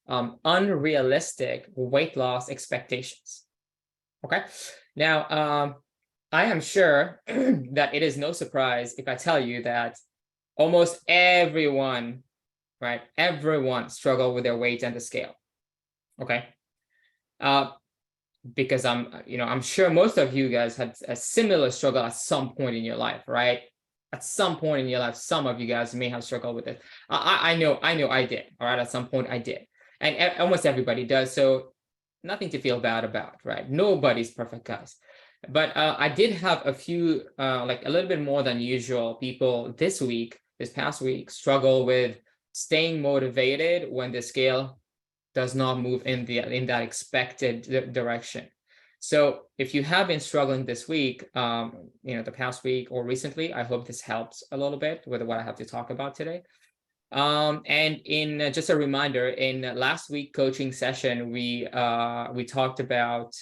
unrealistic weight loss expectations. Okay. Now, I am sure that it is no surprise if I tell you that almost everyone, right? Everyone struggle with their weight and the scale. Okay. Because I'm sure most of you guys had a similar struggle at some point in your life, right? At some point in your life, some of you guys may have struggled with it. I know I did. All right, at some point I did, and almost everybody does. So nothing to feel bad about, right? Nobody's perfect, guys. But I did have a few, like a little bit more than usual people this past week, struggle with staying motivated when the scale does not move in that expected direction. So if you have been struggling this week, the past week or recently, I hope this helps a little bit with what I have to talk about today. And in just a reminder, in last week coaching session, we talked about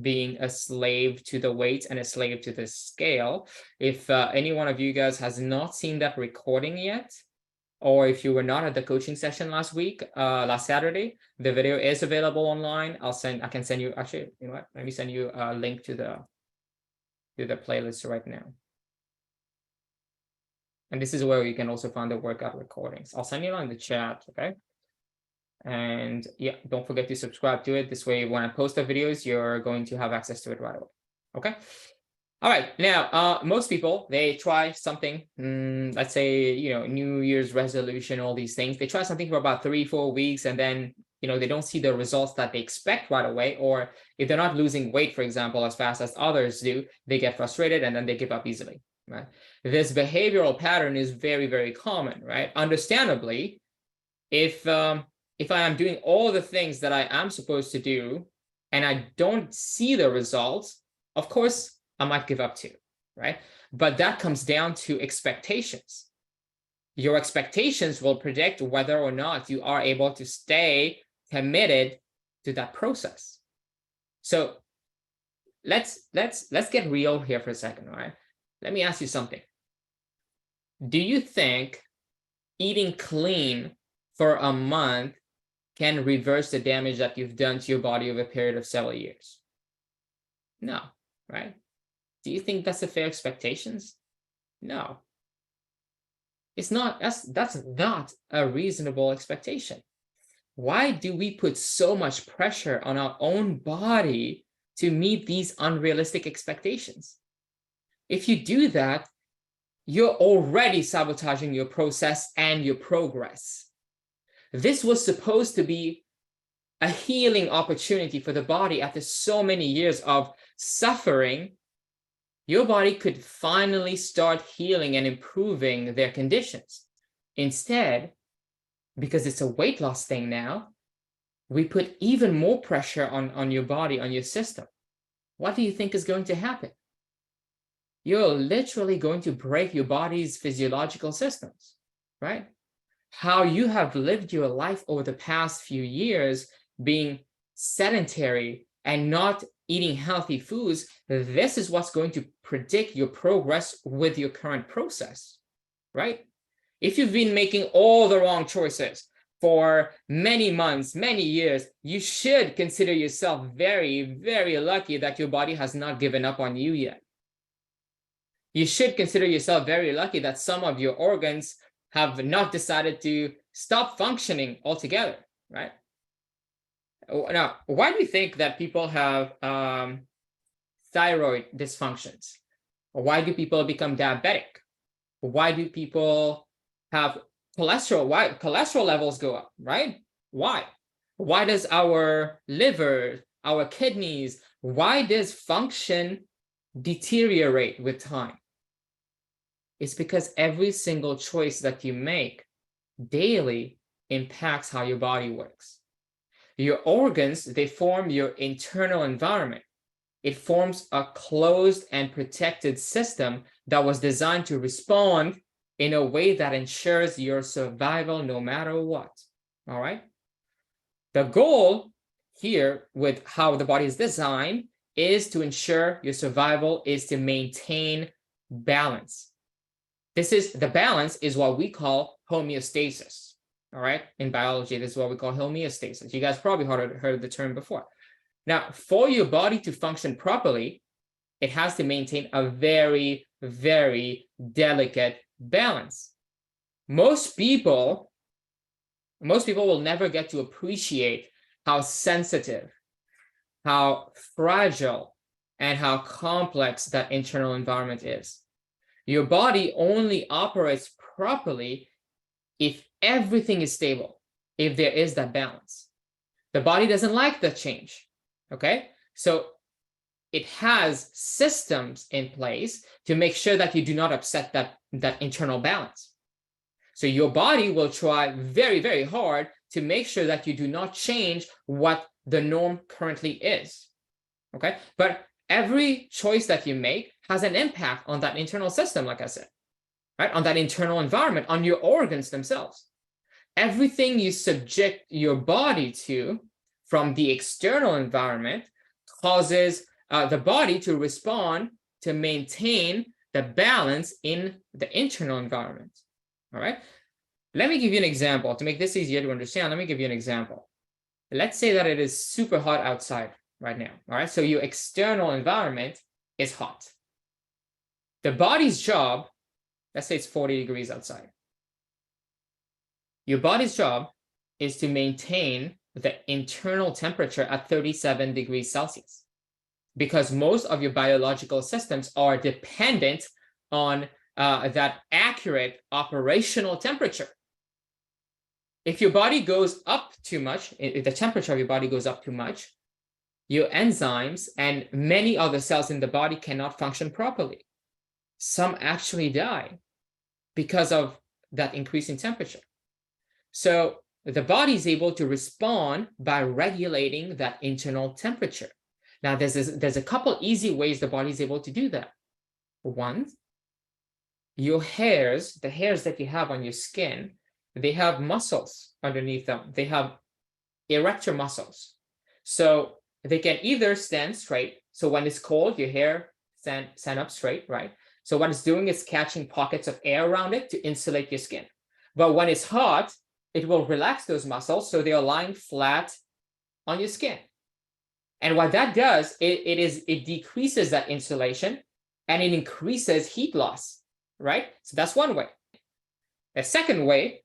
being a slave to the weight and a slave to the scale. If any one of you guys has not seen that recording yet, or if you were not at the coaching session last Saturday, the video is available online. I can send you, actually, you know what? Let me send you a link to the playlist right now. And this is where you can also find the workout recordings. I'll send you on the chat, okay? And yeah, don't forget to subscribe to it. This way, when I post the videos, you're going to have access to it right away, okay? All right, now, most people, they try something, let's say, New Year's resolution, all these things. They try something for about 3-4 weeks, and then, they don't see the results that they expect right away. Or if they're not losing weight, for example, as fast as others do, they get frustrated and then they give up easily, right? This behavioral pattern is very, very common, right? Understandably, if I am doing all the things that I am supposed to do and I don't see the results, of course, I might give up too, right? But that comes down to expectations. Your expectations will predict whether or not you are able to stay committed to that process. So let's get real here for a second, all right? Let me ask you something. Do you think eating clean for a month can reverse the damage that you've done to your body over a period of several years? No, right? Do you think that's a fair expectations? No. It's not. That's not a reasonable expectation. Why do we put so much pressure on our own body to meet these unrealistic expectations? If you do that, you're already sabotaging your process and your progress. This was supposed to be a healing opportunity for the body after so many years of suffering. Your body could finally start healing and improving their conditions. Instead, because it's a weight loss thing now, we put even more pressure on your body, on your system. What do you think is going to happen? You're literally going to break your body's physiological systems, right? How you have lived your life over the past few years being sedentary and not eating healthy foods, this is what's going to predict your progress with your current process, right? If you've been making all the wrong choices for many months, many years, you should consider yourself very, very lucky that your body has not given up on you yet. You should consider yourself very lucky that some of your organs have not decided to stop functioning altogether, right? Now, why do you think that people have thyroid dysfunctions? Or why do people become diabetic? Why do people have cholesterol? Why cholesterol levels go up, right? Why? Why does our liver, our kidneys, why does function deteriorate with time? It's because every single choice that you make daily impacts how your body works. Your organs, they form your internal environment. It forms a closed and protected system that was designed to respond in a way that ensures your survival no matter what, all right? The goal here with how the body is designed is to ensure your survival is to maintain balance. The balance is what we call homeostasis, All right. In biology, this is what we call homeostasis. You guys probably heard of the term before. Now, for your body to function properly, it has to maintain a very, very delicate balance. Most people will never get to appreciate how sensitive, how fragile, and how complex that internal environment is. Your body only operates properly if everything is stable, if there is that balance. The body doesn't like the change, okay? So it has systems in place to make sure that you do not upset that internal balance. So your body will try very, very hard to make sure that you do not change what the norm currently is, okay? But every choice that you make has an impact on that internal system, like I said, right? On that internal environment, on your organs themselves. Everything you subject your body to from the external environment causes the body to respond to maintain the balance in the internal environment. All right. Let me give you an example to make this easier to understand. Let me give you an example. Let's say that it is super hot outside right now. All right. So your external environment is hot. The body's job, let's say it's 40 degrees outside. Your body's job is to maintain the internal temperature at 37 degrees Celsius, because most of your biological systems are dependent on that accurate operational temperature. If your body goes up too much, if the temperature of your body goes up too much, your enzymes and many other cells in the body cannot function properly. Some actually die because of that increase in temperature. So the body is able to respond by regulating that internal temperature. Now, there's a couple easy ways the body is able to do that. One, your hairs, the hairs that you have on your skin, they have muscles underneath them. They have erector muscles. So they can either stand straight. So when it's cold, your hair stand up straight, right? So what it's doing is catching pockets of air around it to insulate your skin. But when it's hot, it will relax those muscles so they are lying flat on your skin. And what that does, it decreases that insulation and it increases heat loss, right? So that's one way. The second way,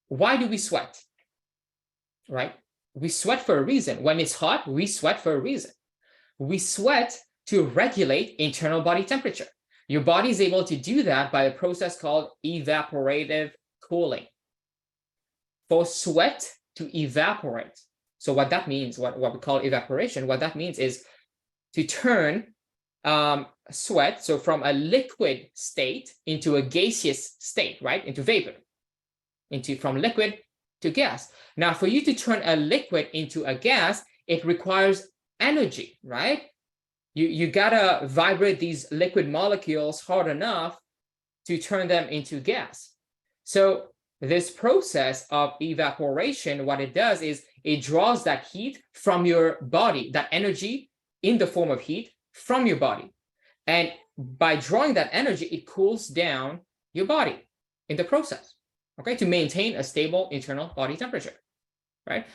why do we sweat, right? We sweat for a reason. When it's hot, we sweat for a reason. We sweat to regulate internal body temperature. Your body is able to do that by a process called evaporative cooling. For sweat to evaporate, so what that means, what we call evaporation, what that means is to turn sweat, so from a liquid state into a gaseous state, right? Into vapor, from liquid to gas. Now, for you to turn a liquid into a gas, it requires energy, right? You gotta vibrate these liquid molecules hard enough to turn them into gas. So this process of evaporation, what it does is it draws that heat from your body, that energy in the form of heat from your body. And by drawing that energy, it cools down your body in the process, okay, to maintain a stable internal body temperature, right?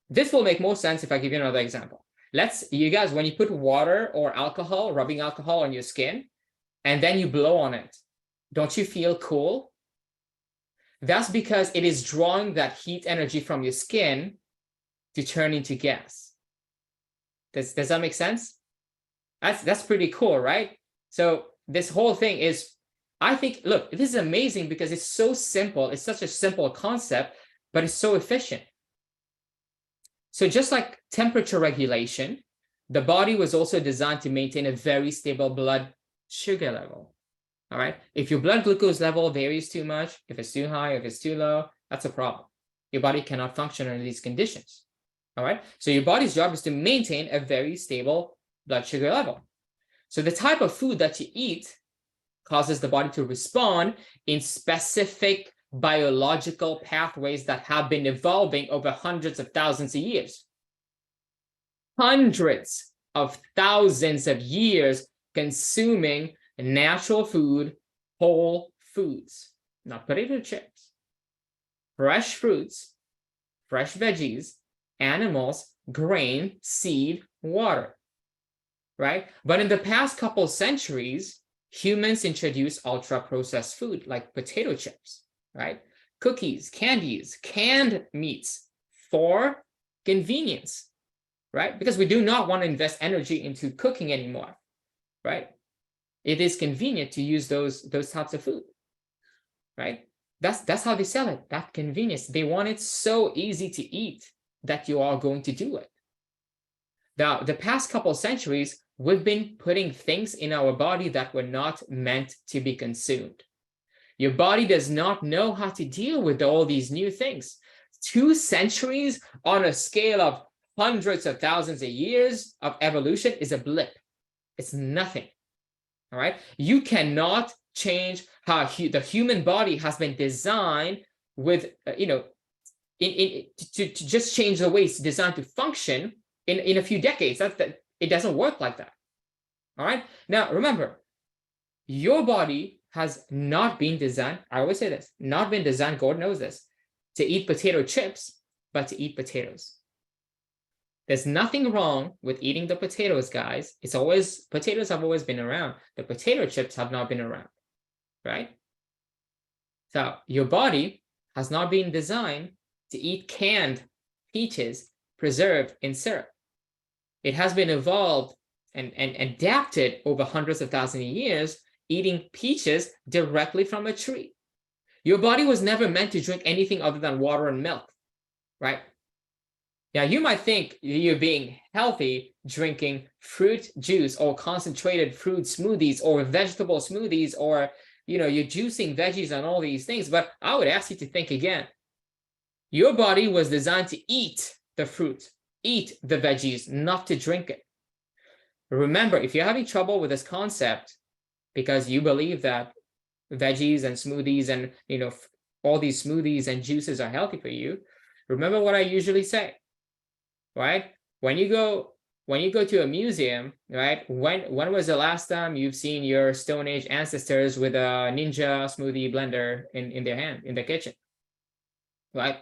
This will make more sense if I give you another example. You guys, when you put water or alcohol, rubbing alcohol on your skin, and then you blow on it, don't you feel cool? That's because it is drawing that heat energy from your skin to turn into gas. Does that make sense? That's pretty cool, right? So this whole thing is, I think, look, this is amazing because it's so simple. It's such a simple concept, but it's so efficient. So just like temperature regulation, the body was also designed to maintain a very stable blood sugar level. All right. If your blood glucose level varies too much, if it's too high, if it's too low, that's a problem. Your body cannot function under these conditions. All right. So your body's job is to maintain a very stable blood sugar level. So the type of food that you eat causes the body to respond in specific biological pathways that have been evolving over hundreds of thousands of years. Hundreds of thousands of years consuming natural food, whole foods, not potato chips. fresh fruits, fresh veggies, animals, grain, seed, water, right? But in the past couple centuries, humans introduced ultra-processed food like potato chips, right? Cookies, candies, canned meats for convenience, right? Because we do not want to invest energy into cooking anymore, right? It is convenient to use those types of food, right? That's how they sell it, that convenience. They want it so easy to eat that you are going to do it. Now, the past couple centuries, we've been putting things in our body that were not meant to be consumed. Your body does not know how to deal with all these new things. 2 centuries on a scale of hundreds of thousands of years of evolution is a blip. It's nothing. All right. You cannot change how the human body has been designed with, to just change the way it's designed to function in a few decades. That it doesn't work like that. All right. Now, remember, your body has not been designed, I always say this, not been designed, God knows this, to eat potato chips, but to eat potatoes. There's nothing wrong with eating the potatoes, guys. Potatoes have always been around. The potato chips have not been around, right? So your body has not been designed to eat canned peaches preserved in syrup. It has been evolved and adapted over hundreds of thousands of years, eating peaches directly from a tree. Your body was never meant to drink anything other than water and milk, right? Now, you might think you're being healthy drinking fruit juice or concentrated fruit smoothies or vegetable smoothies, or, you're juicing veggies and all these things. But I would ask you to think again. Your body was designed to eat the fruit, eat the veggies, not to drink it. Remember, if you're having trouble with this concept because you believe that veggies and smoothies and, all these smoothies and juices are healthy for you, remember what I usually say. Right? When you go to a museum, right? When was the last time you've seen your Stone Age ancestors with a Ninja smoothie blender in their hand, in the kitchen? Right?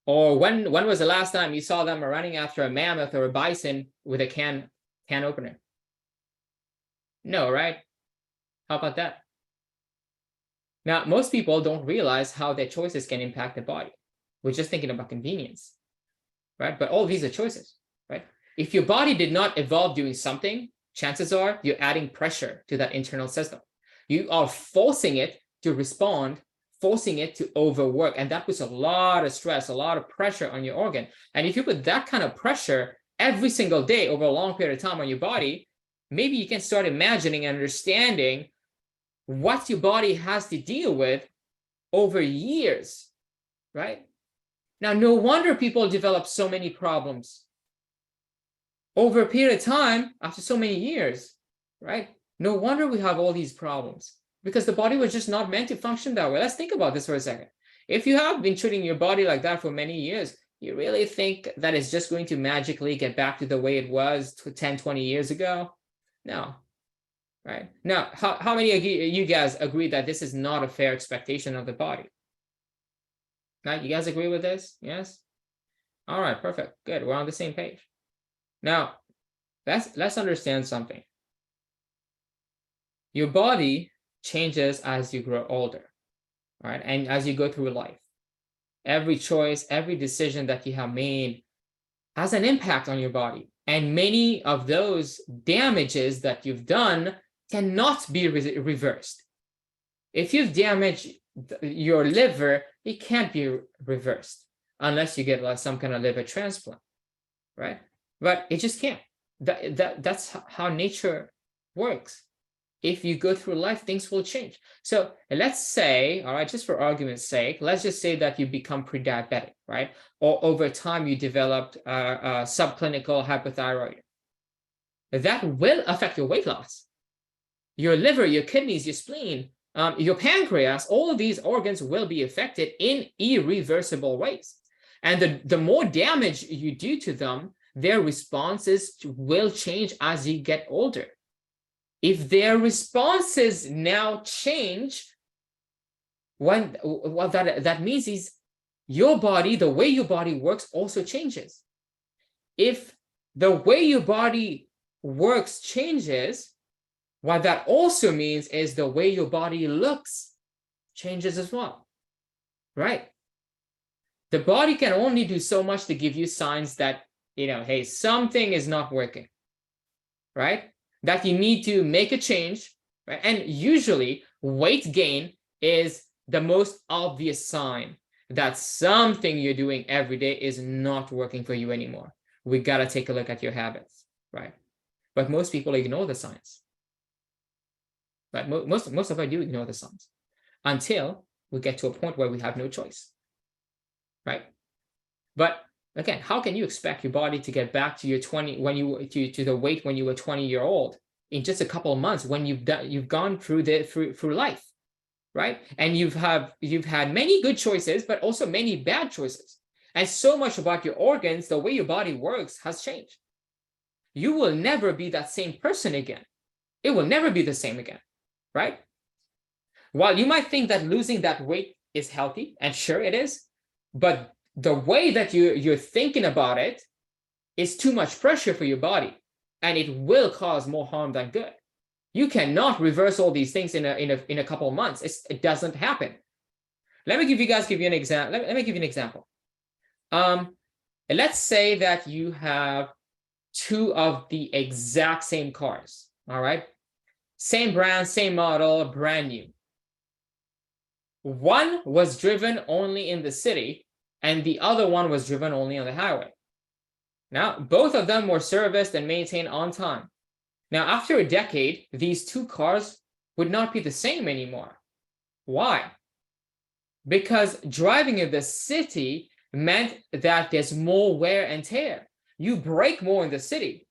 Or when was the last time you saw them running after a mammoth or a bison with a can opener? No, right? How about that? Now, most people don't realize how their choices can impact the body. We're just thinking about convenience. Right? But all these are choices, right? If your body did not evolve doing something, chances are you're adding pressure to that internal system. You are forcing it to respond, forcing it to overwork. And that puts a lot of stress, a lot of pressure on your organ. And if you put that kind of pressure every single day over a long period of time on your body, maybe you can start imagining and understanding what your body has to deal with over years, right? Now, no wonder people develop so many problems over a period of time after so many years, right? No wonder we have all these problems because the body was just not meant to function that way. Let's think about this for a second. If you have been treating your body like that for many years, you really think that it's just going to magically get back to the way it was 10, 20 years ago? No, right? Now, how many of you guys agree that this is not a fair expectation of the body? Now, you guys agree with this? Yes? All right, perfect. Good. We're on the same page. Now, let's understand something. Your body changes as you grow older, right? And as you go through life. Every choice, every decision that you have made has an impact on your body. And many of those damages that you've done cannot be reversed. If you've damaged your liver, it can't be reversed unless you get like some kind of liver transplant, right? But it just can't. That's how nature works. If you go through life, things will change. So let's say, all right, just for argument's sake, let's just say that you become pre-diabetic, right? Or over time you developed subclinical hypothyroid. That will affect your weight loss. Your liver, your kidneys, your spleen, your pancreas, all of these organs will be affected in irreversible ways. And the more damage you do to them, their responses will change as you get older. If their responses now change, what that means is your body, the way your body works also changes. If the way your body works changes, what that also means is the way your body looks changes as well, right? The body can only do so much to give you signs that, hey, something is not working, right? That you need to make a change, right? And usually weight gain is the most obvious sign that something you're doing every day is not working for you anymore. We got to take a look at your habits, right? But most people ignore the signs. But most of us do ignore the signs until we get to a point where we have no choice, right? But again, how can you expect your body to get back to your to the weight when you were 20-year-old in just a couple of months when you've gone through through life, right? And you've had many good choices, but also many bad choices. And so much about your organs, the way your body works, has changed. You will never be that same person again. It will never be the same again, right? While you might think that losing that weight is healthy, and sure it is, but the way that you're thinking about it is too much pressure for your body, and it will cause more harm than good. You cannot reverse all these things in a couple of months. It doesn't happen. Let me give you an example. Let me give you an example. Let's say that you have two of the exact same cars. All right, same brand, same model, brand new. One was driven only in the city, and the other one was driven only on the highway. Now, both of them were serviced and maintained on time. Now, after a decade, these two cars would not be the same anymore. Why? Because driving in the city meant that there's more wear and tear. You brake more in the city,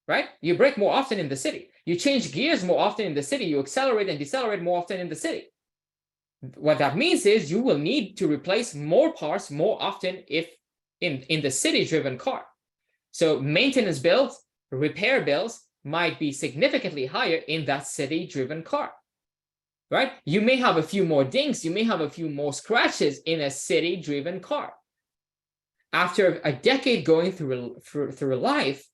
right? You brake more often in the city. You change gears more often in the city. You accelerate and decelerate more often in the city. What that means is you will need to replace more parts more often if in the city-driven car. So maintenance bills, repair bills might be significantly higher in that city-driven car, right? You may have a few more dings, you may have a few more scratches in a city-driven car. After a decade going through life,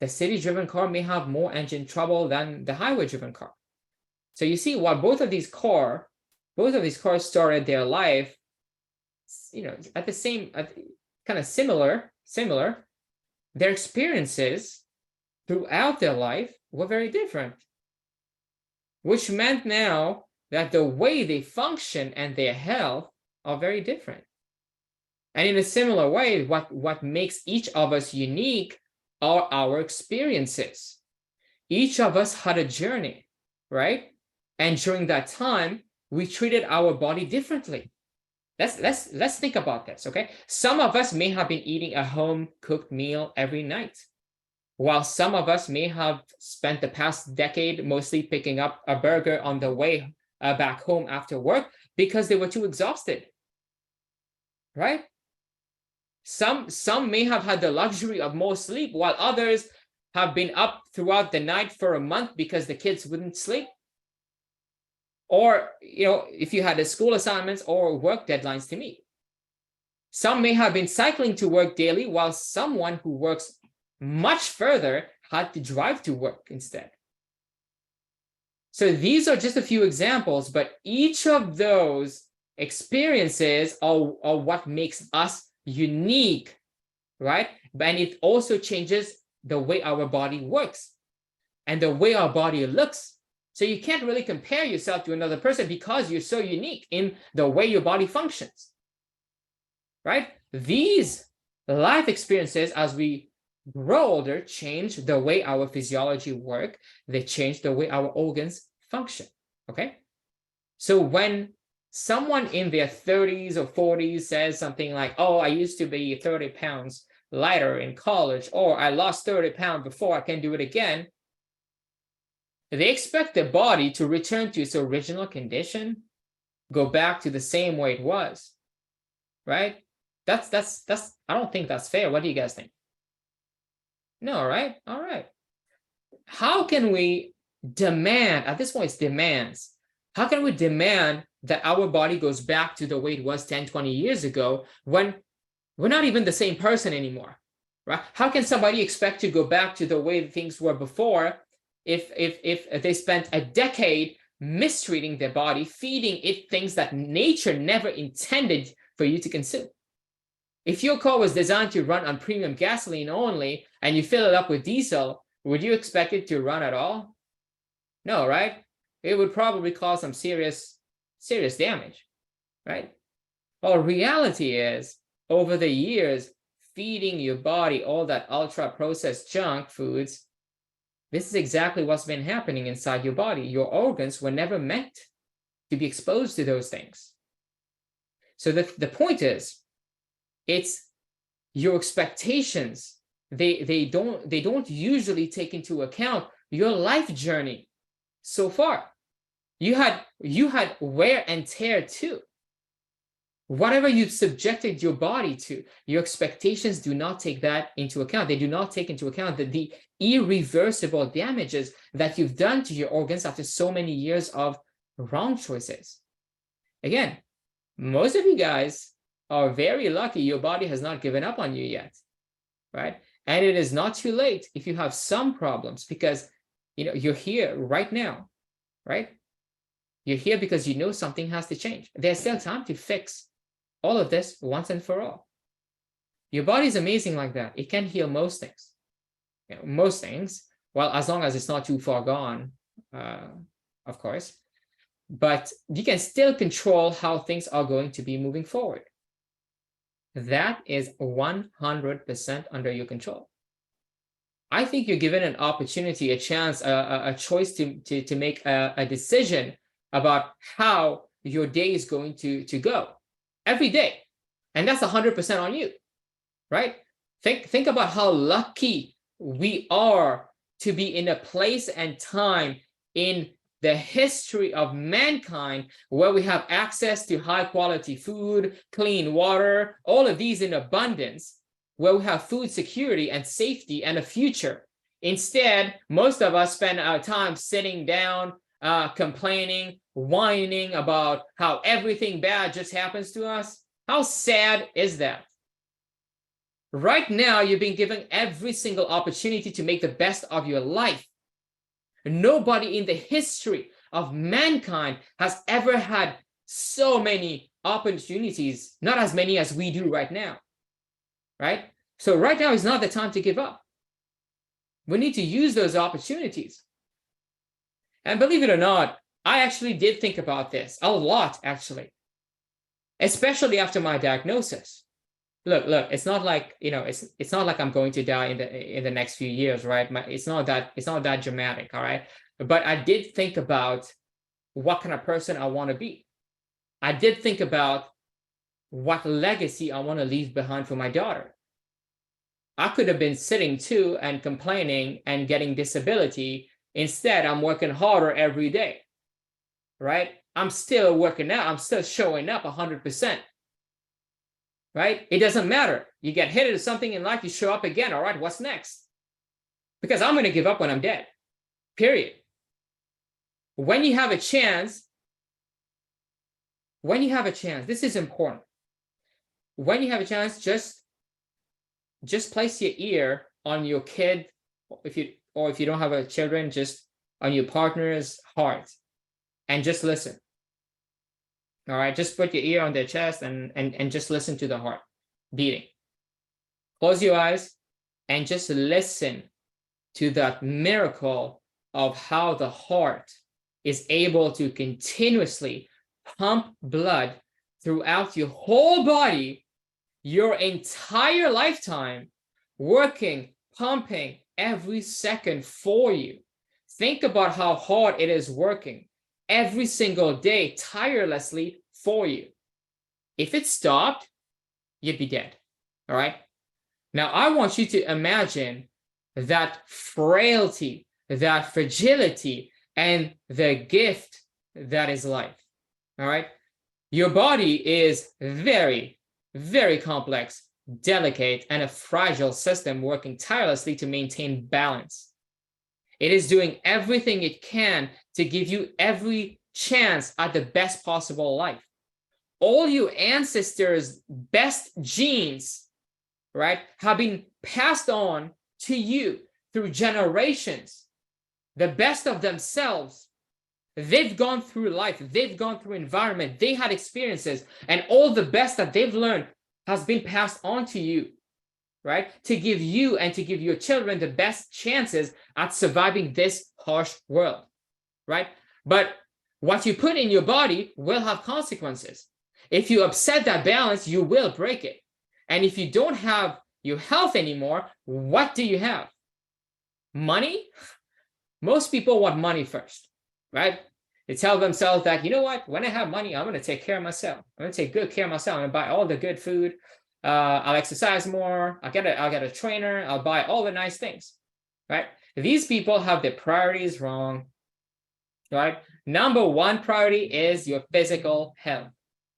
the city-driven car may have more engine trouble than the highway-driven car. So you see, while both of these cars started their life, at the same, kind of similar, their experiences throughout their life were very different, which meant now that the way they function and their health are very different. And in a similar way, what makes each of us unique are our experiences. Each of us had a journey, right? And during that time, we treated our body differently. Let's think about this, okay? Some of us may have been eating a home-cooked meal every night, while some of us may have spent the past decade mostly picking up a burger on the way back home after work because they were too exhausted, right? Some may have had the luxury of more sleep, while others have been up throughout the night for a month because the kids wouldn't sleep. Or, if you had a school assignments or work deadlines to meet. Some may have been cycling to work daily, while someone who works much further had to drive to work instead. So these are just a few examples, but each of those experiences are what makes us unique, right? And it also changes the way our body works and the way our body looks. So you can't really compare yourself to another person because you're so unique in the way your body functions, right? These life experiences, as we grow older, change the way our physiology works. They change the way our organs function, okay? So when someone in their 30s or 40s says something like, oh, I used to be 30 pounds lighter in college, or I lost 30 pounds before, I can do it again, they expect the body to return to its original condition, go back to the same way it was, right? That's I don't think that's fair. What do you guys think? No, right? All right. How can we demand, at this point it's demands, how can we demand that our body goes back to the way it was 10, 20 years ago when we're not even the same person anymore, right? How can somebody expect to go back to the way things were before if they spent a decade mistreating their body, feeding it things that nature never intended for you to consume? If your car was designed to run on premium gasoline only and you fill it up with diesel, would you expect it to run at all? No, right? It would probably cause some serious damage, right? Well, reality is, over the years, feeding your body all that ultra-processed junk foods, this is exactly what's been happening inside your body. Your organs were never meant to be exposed to those things. So the point is, it's your expectations. They don't usually take into account your life journey so far. You had wear and tear too. Whatever you've subjected your body to, your expectations do not take that into account. They do not take into account the irreversible damages that you've done to your organs after so many years of wrong choices. Again, most of you guys are very lucky your body has not given up on you yet, right? And it is not too late if you have some problems, because you're here right now, right? You're here because you know something has to change. There's still time to fix all of this once and for all. Your body is amazing like that. It can heal most things. Most things, well, as long as it's not too far gone, of course. But you can still control how things are going to be moving forward. That is 100% under your control. I think you're given an opportunity, a chance, a choice to make a decision about how your day is going to go every day. And that's 100% on you, right? Think about how lucky we are to be in a place and time in the history of mankind where we have access to high quality food, clean water, all of these in abundance, where we have food security and safety and a future. Instead, most of us spend our time sitting down, complaining, whining about how everything bad just happens to us. How sad is that? Right now, you're being given every single opportunity to make the best of your life. Nobody in the history of mankind has ever had so many opportunities, not as many as we do right now, right? So right now is not the time to give up. We need to use those opportunities. And believe it or not, I actually did think about this a lot, actually, especially after my diagnosis. Look, it's not like, it's not like I'm going to die in the next few years, right? It's not that dramatic, all right? But I did think about what kind of person I want to be. I did think about what legacy I want to leave behind for my daughter. I could have been sitting too and complaining and getting disability. Instead, I'm working harder every day, right? I'm still working out. I'm still showing up 100%. Right? It doesn't matter. You get hit at something in life, you show up again. All right, what's next? Because I'm going to give up when I'm dead. Period. When you have a chance, this is important. When you have a chance, just place your ear on your kid, if you don't have children, just on your partner's heart, and just listen. All right, just put your ear on their chest and just listen to the heart beating. Close your eyes and just listen to that miracle of how the heart is able to continuously pump blood throughout your whole body, your entire lifetime, working, pumping every second for you. Think about how hard it is working every single day, tirelessly for you. If it stopped, you'd be dead. All right. Now, I want you to imagine that frailty, that fragility, and the gift that is life. All right. Your body is very, very complex, delicate, and a fragile system working tirelessly to maintain balance. It is doing everything it can to give you every chance at the best possible life. All your ancestors' best genes, right, have been passed on to you through generations. The best of themselves. They've gone through life. They've gone through environment. They had experiences, and all the best that they've learned has been passed on to you, right? To give you and to give your children the best chances at surviving this harsh world, right? But what you put in your body will have consequences. If you upset that balance, you will break it. And if you don't have your health anymore, what do you have? Money? Most people want money first, right? They tell themselves that, you know what, when I have money, I'm going to take care of myself. I'm going to take good care of myself. I'm going to buy all the good food. I'll exercise more. I'll get a trainer. I'll buy all the nice things, right? These people have their priorities wrong, right? Number one priority is your physical health.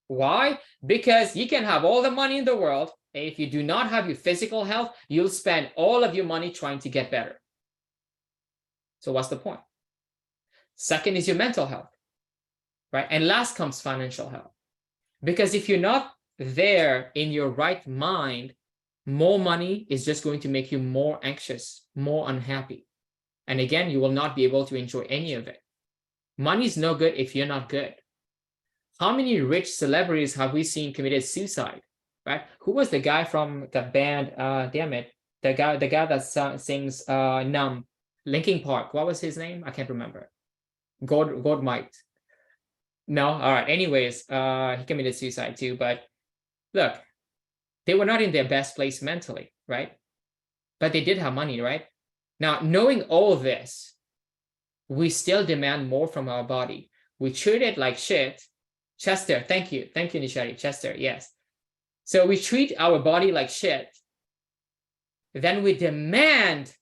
Why? Because you can have all the money in the world. And if you do not have your physical health, you'll spend all of your money trying to get better. So what's the point? Second is your mental health, right? And last comes financial health. Because if you're not there in your right mind, more money is just going to make you more anxious, more unhappy. And again, you will not be able to enjoy any of it. Money is no good if you're not good. How many rich celebrities have we seen committed suicide, right? Who was the guy from the band, damn it, the guy that sings Numb, Linkin Park, what was his name? I can't remember. God might. No, all right. Anyways, he committed suicide too. But look, they were not in their best place mentally, right? But they did have money, right? Now, knowing all this, we still demand more from our body. We treat it like shit. Chester, thank you, Nishari. Chester, yes. So we treat our body like shit. Then we demand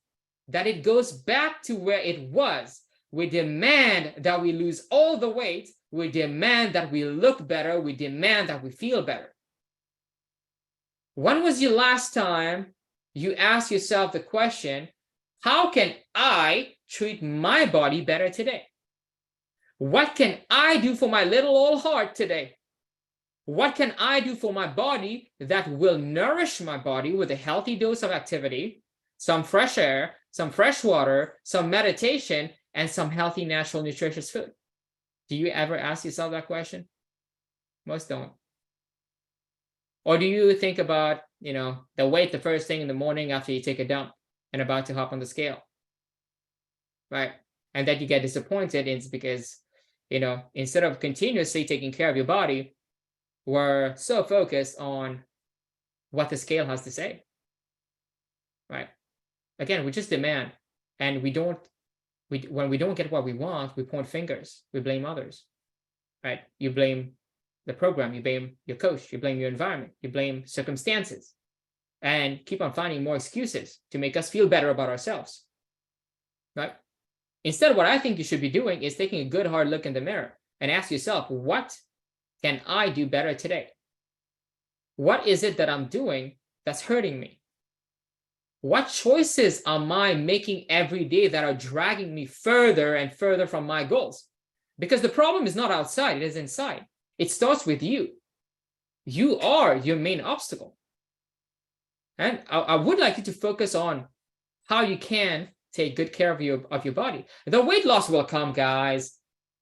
that it goes back to where it was. We demand that we lose all the weight. We demand that we look better. We demand that we feel better. When was the last time you asked yourself the question, how can I treat my body better today? What can I do for my little old heart today? What can I do for my body that will nourish my body with a healthy dose of activity, some fresh air, some fresh water, some meditation, and some healthy, natural, nutritious food? Do you ever ask yourself that question? Most don't. Or do you think about, the weight the first thing in the morning after you take a dump and about to hop on the scale, right? And then you get disappointed. It's because, instead of continuously taking care of your body, we're so focused on what the scale has to say, right? Again, we just demand, and when we don't get what we want, we point fingers, we blame others, right? You blame the program, you blame your coach, you blame your environment, you blame circumstances, and keep on finding more excuses to make us feel better about ourselves, right? Instead, what I think you should be doing is taking a good hard look in the mirror and ask yourself, what can I do better today? What is it that I'm doing that's hurting me? What choices am I making every day that are dragging me further and further from my goals? Because the problem is not outside, it is inside. It starts with you. You are your main obstacle. And I would like you to focus on how you can take good care of your body. The weight loss will come, guys.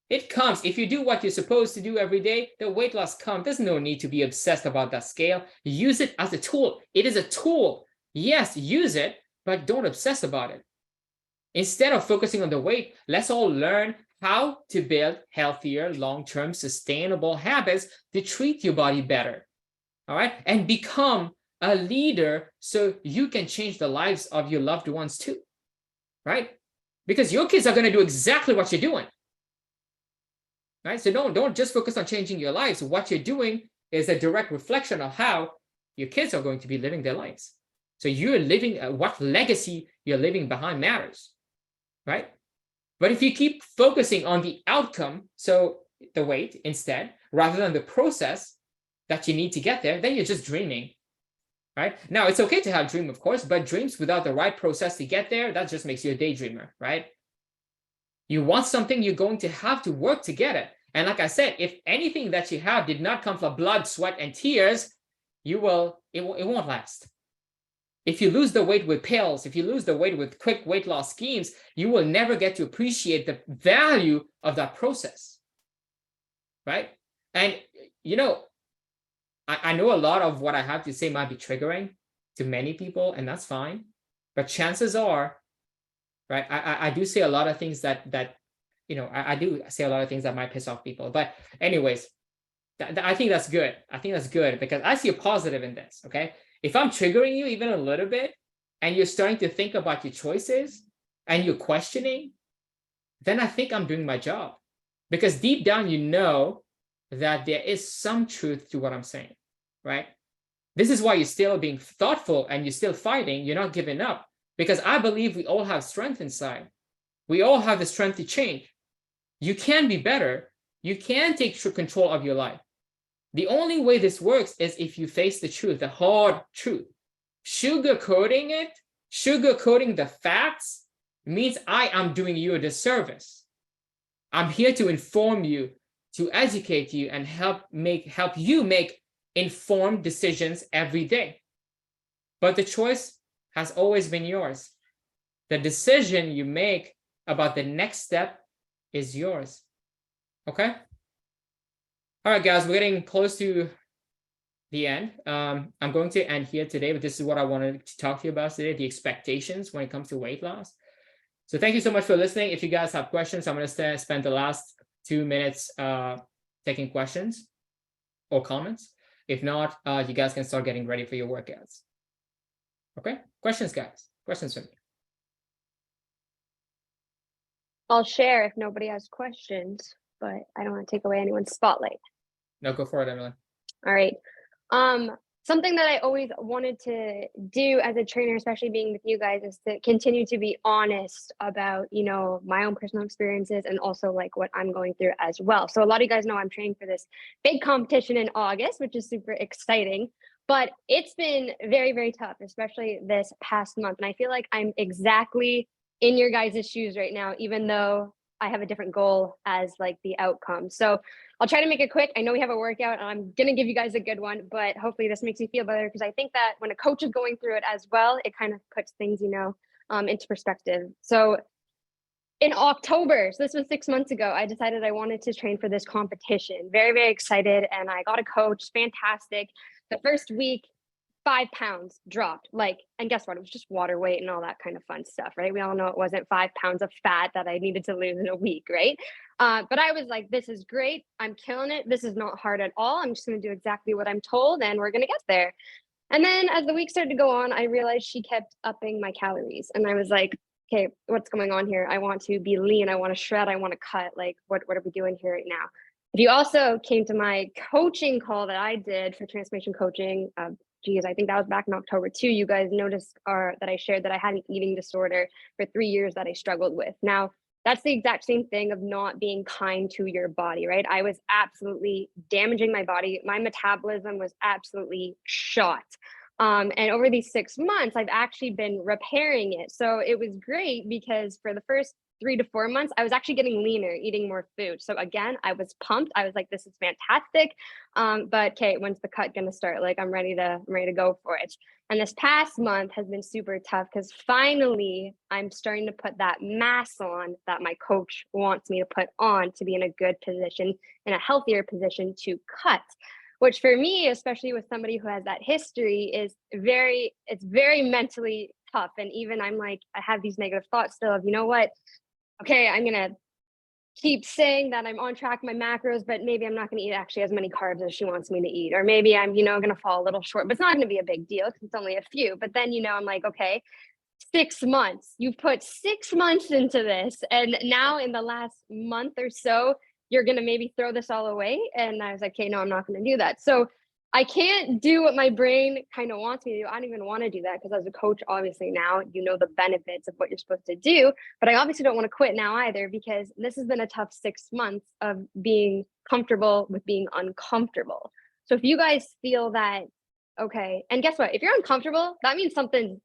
It comes. If you do what you're supposed to do every day, the weight loss comes. There's no need to be obsessed about that scale. Use it as a tool. It is a tool. Yes, use it, but don't obsess about it. Instead of focusing on the weight, let's all learn how to build healthier, long-term, sustainable habits to treat your body better. All right? And become a leader so you can change the lives of your loved ones too. Right? Because your kids are going to do exactly what you're doing. Right? So don't just focus on changing your lives. What you're doing is a direct reflection of how your kids are going to be living their lives. So you're living, what legacy you're leaving behind matters, right? But if you keep focusing on the outcome, so the weight instead, rather than the process that you need to get there, then you're just dreaming, right? Now, it's okay to have a dream, of course, but dreams without the right process to get there, that just makes you a daydreamer, right? You want something, you're going to have to work to get it. And like I said, if anything that you have did not come from blood, sweat, and tears, it won't last. If you lose the weight with pills, if you lose the weight with quick weight loss schemes, you will never get to appreciate the value of that process, right? And, you know, I know a lot of what I have to say might be triggering to many people, and that's fine. But chances are, right, I do say a lot of things that you know, I do say a lot of things that might piss off people. But anyways, I think that's good. I think that's good because I see a positive in this, okay? If I'm triggering you even a little bit and you're starting to think about your choices and you're questioning, then I think I'm doing my job. Because deep down, you know that there is some truth to what I'm saying, right? This is why you're still being thoughtful and you're still fighting. You're not giving up. Because I believe we all have strength inside. We all have the strength to change. You can be better. You can take control of your life. The only way this works is if you face the truth, the hard truth. Sugarcoating it, sugarcoating the facts means I am doing you a disservice. I'm here to inform you, to educate you, and help you make informed decisions every day. But the choice has always been yours. The decision you make about the next step is yours. Okay? All right, guys, we're getting close to the end. I'm going to end here today, but this is what I wanted to talk to you about today, the expectations when it comes to weight loss. So thank you so much for listening. If you guys have questions, I'm going to spend the last 2 minutes taking questions or comments. If not, you guys can start getting ready for your workouts. Okay? Questions, guys? Questions for me? I'll share if nobody has questions, but I don't want to take away anyone's spotlight. No, go for it, Emily. All right. Something that I always wanted to do as a trainer, especially being with you guys, is to continue to be honest about, you know, my own personal experiences and also like what I'm going through as well. So a lot of you guys know I'm training for this big competition in August, which is super exciting, but it's been very, very tough, especially this past month. And I feel like I'm exactly in your guys' shoes right now, even though I have a different goal as like the outcome. So I'll try to make it quick. I know we have a workout and I'm going to give you guys a good one, but hopefully this makes you feel better because I think that when a coach is going through it as well, it kind of puts things, you know, into perspective. So in October, so this was 6 months ago, I decided I wanted to train for this competition. Very, very excited. And I got a coach, fantastic. The first week, 5 pounds dropped, like, and guess what? It was just water weight and all that kind of fun stuff, right? We all know it wasn't 5 pounds of fat that I needed to lose in a week, right? But I was like, this is great. I'm killing it. This is not hard at all. I'm just going to do exactly what I'm told and we're going to get there. And then as the week started to go on, I realized she kept upping my calories. And I was like, okay, what's going on here? I want to be lean. I want to shred. I want to cut. Like, what are we doing here right now? If you also came to my coaching call that I did for transformation coaching, I think that was back in October too. You guys noticed that I shared that I had an eating disorder for 3 years that I struggled with. Now, that's the exact same thing of not being kind to your body, right? I was absolutely damaging my body. My metabolism was absolutely shot. And over these 6 months, I've actually been repairing it. So it was great because for the first 3 to 4 months, I was actually getting leaner, eating more food. So again, I was pumped. I was like, this is fantastic. But okay, when's the cut gonna start? Like I'm ready to go for it. And this past month has been super tough because finally I'm starting to put that mass on that my coach wants me to put on to be in a good position, in a healthier position to cut. Which for me, especially with somebody who has that history, it's very mentally tough. And even I'm like, I have these negative thoughts still of, you know what? Okay, I'm gonna keep saying that I'm on track with my macros, but maybe I'm not gonna eat actually as many carbs as she wants me to eat. Or maybe I'm, you know, gonna fall a little short, but it's not gonna be a big deal because it's only a few. But then, you know, I'm like, okay, 6 months, you've put 6 months into this. And now in the last month or so, you're gonna maybe throw this all away. And I was like, okay, no, I'm not gonna do that. So I can't do what my brain kind of wants me to do. I don't even want to do that because as a coach, obviously now you know the benefits of what you're supposed to do. But I obviously don't want to quit now either because this has been a tough 6 months of being comfortable with being uncomfortable. So if you guys feel that, okay, and guess what? If you're uncomfortable, that means something's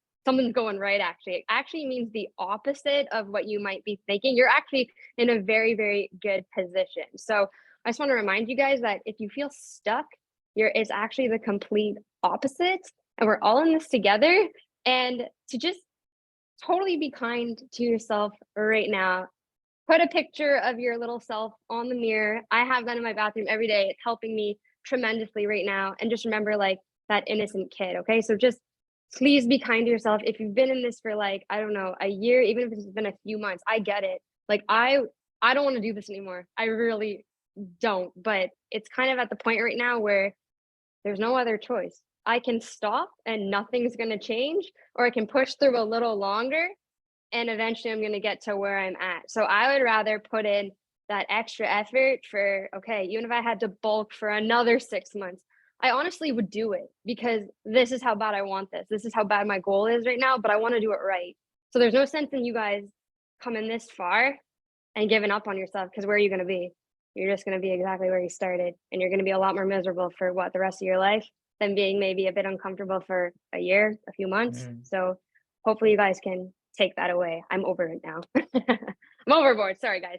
going right, actually. It actually means the opposite of what you might be thinking. You're actually in a very, very good position. So I just want to remind you guys that if you feel stuck, it's actually the complete opposite. And we're all in this together. And to just totally be kind to yourself right now. Put a picture of your little self on the mirror. I have that in my bathroom every day. It's helping me tremendously right now. And just remember like that innocent kid. Okay. So just please be kind to yourself. If you've been in this for like, I don't know, a year, even if it's been a few months, I get it. Like I don't want to do this anymore. I really don't. But it's kind of at the point right now where there's no other choice. I can stop and nothing's going to change, or I can push through a little longer and eventually I'm going to get to where I'm at. So I would rather put in that extra effort for, okay, even if I had to bulk for another 6 months, I honestly would do it because this is how bad I want this. This is how bad my goal is right now, but I want to do it right. So there's no sense in you guys coming this far and giving up on yourself, because where are you going to be? You're just going to be exactly where you started, and you're going to be a lot more miserable for the rest of your life than being maybe a bit uncomfortable for a year, a few months. So hopefully you guys can take that away. I'm over it now. I'm overboard. Sorry, guys.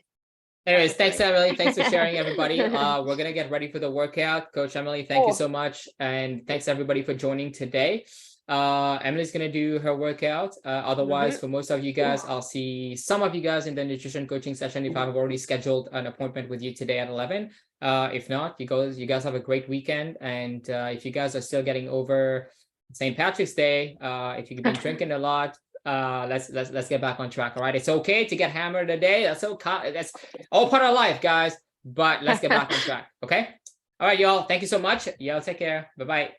Anyways, thanks, Emily. Thanks for sharing, everybody. We're going to get ready for the workout. Coach Emily, thank you so much. And thanks, everybody, for joining today. Emily's going to do her workout. Otherwise, for most of you guys, I'll see some of you guys in the nutrition coaching session if I've already scheduled an appointment with you today at 11. If not, you guys have a great weekend. And if you guys are still getting over St. Patrick's Day, if you've been drinking a lot, let's get back on track. All right, it's okay to get hammered today. That's okay. That's all part of life, guys. But let's get back on track. Okay. All right, y'all. Thank you so much. Y'all take care. Bye-bye.